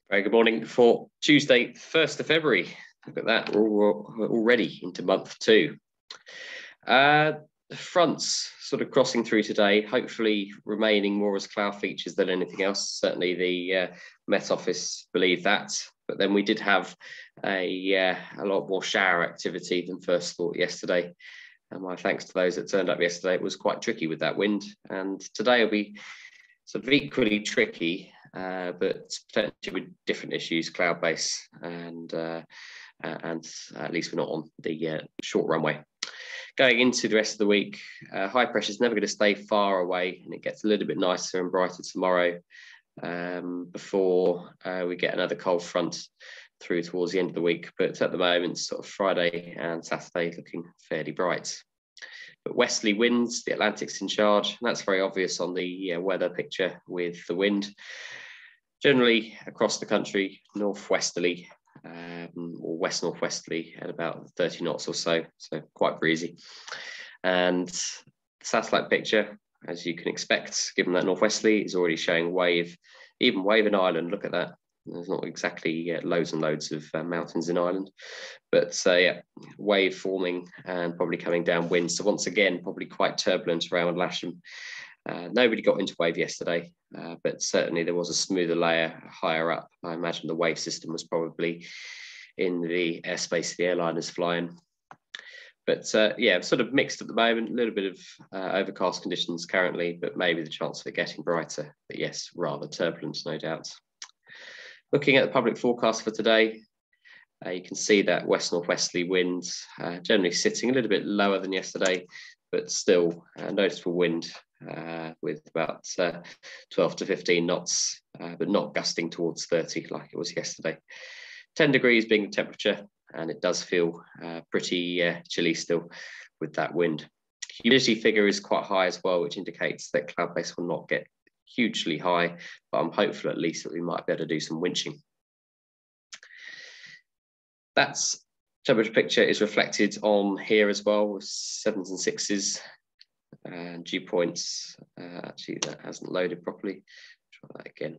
Very good morning for Tuesday, 1st of February. Look at that, we're already into month two. Fronts sort of crossing through today, hopefully remaining more as cloud features than anything else. Certainly the Met Office believe that. But then we did have a lot more shower activity than first thought yesterday. And my thanks to those that turned up yesterday. It was quite tricky with that wind. And today will be sort of equally tricky, but potentially with different issues, cloud base, and at least we're not on the short runway. Going into the rest of the week, high pressure is never going to stay far away, and it gets a little bit nicer and brighter tomorrow before we get another cold front through towards the end of the week. But at the moment, sort of Friday and Saturday looking fairly bright. But westerly winds, the Atlantic's in charge, and that's very obvious on the weather picture with the wind. Generally across the country, northwesterly or west northwesterly at about 30 knots or so, so quite breezy. And the satellite picture, as you can expect, given that northwesterly, is already showing wave, even wave in Ireland. Look at that. There's not exactly loads and loads of mountains in Ireland, but yeah, wave forming and probably coming down wind. So once again, probably quite turbulent around Lasham. Nobody got into wave yesterday, but certainly there was a smoother layer higher up. I imagine the wave system was probably in the airspace the airline is flying. But yeah, sort of mixed at the moment, a little bit of overcast conditions currently, but maybe the chance of it getting brighter. But yes, rather turbulent, no doubt. Looking at the public forecast for today, you can see that west-northwesterly winds generally sitting a little bit lower than yesterday, but still noticeable wind with about 12 to 15 knots, but not gusting towards 30 like it was yesterday. 10 degrees being the temperature, and it does feel pretty chilly still with that wind. Humidity figure is quite high as well, which indicates that cloud base will not get hugely high, but I'm hopeful at least that we might be able to do some winching. That's temperature picture is reflected on here as well with 7s and 6s and dew points. Actually, that hasn't loaded properly. Try that again.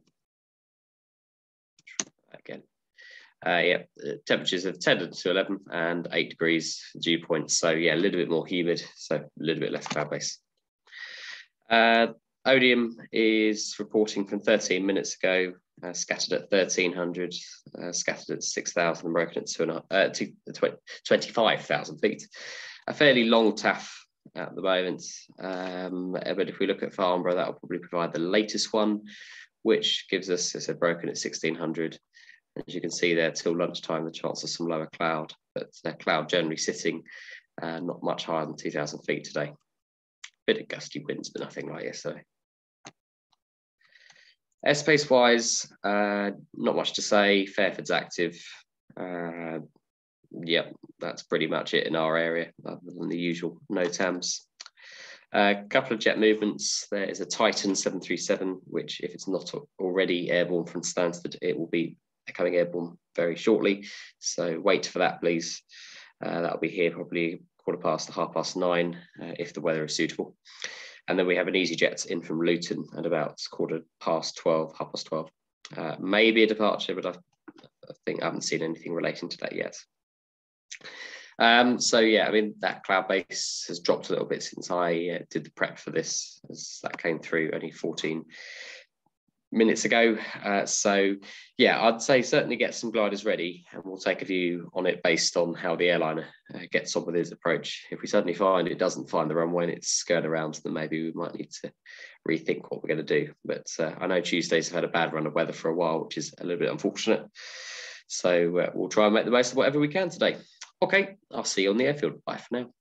Yeah, temperatures of 10 to 11 and 8 degrees dew points. So yeah, a little bit more humid, so a little bit less cloud base. Odium is reporting from 13 minutes ago, scattered at 1,300, scattered at 6,000 and broken at 25,000 feet. A fairly long TAF at the moment, but if we look at Farnborough, that will probably provide the latest one, which gives us, as I said, broken at 1,600. As you can see there, till lunchtime, the chance of some lower cloud, but cloud generally sitting not much higher than 2,000 feet today. Bit of gusty winds, but nothing like yesterday. Airspace wise, not much to say. Fairford's active. Yeah, that's pretty much it in our area, other than the usual NOTAMs. A couple of jet movements. There is a Titan 737, which, if it's not already airborne from Stansted, it will be coming airborne very shortly. So wait for that, please. That'll be here probably 9:15, if the weather is suitable. And then we have an EasyJet in from Luton at about 12:15. Maybe a departure, but I think I haven't seen anything relating to that yet. So yeah, I mean, that cloud base has dropped a little bit since I did the prep for this, as that came through only 14 minutes ago. So yeah, I'd say certainly get some gliders ready, and we'll take a view on it based on how the airliner gets on with his approach. If we suddenly find it doesn't find the runway and it's skirting around, then maybe we might need to rethink what we're going to do. But I know Tuesdays have had a bad run of weather for a while, which is a little bit unfortunate. So we'll try and make the most of whatever we can today. Okay, I'll see you on the airfield. Bye for now.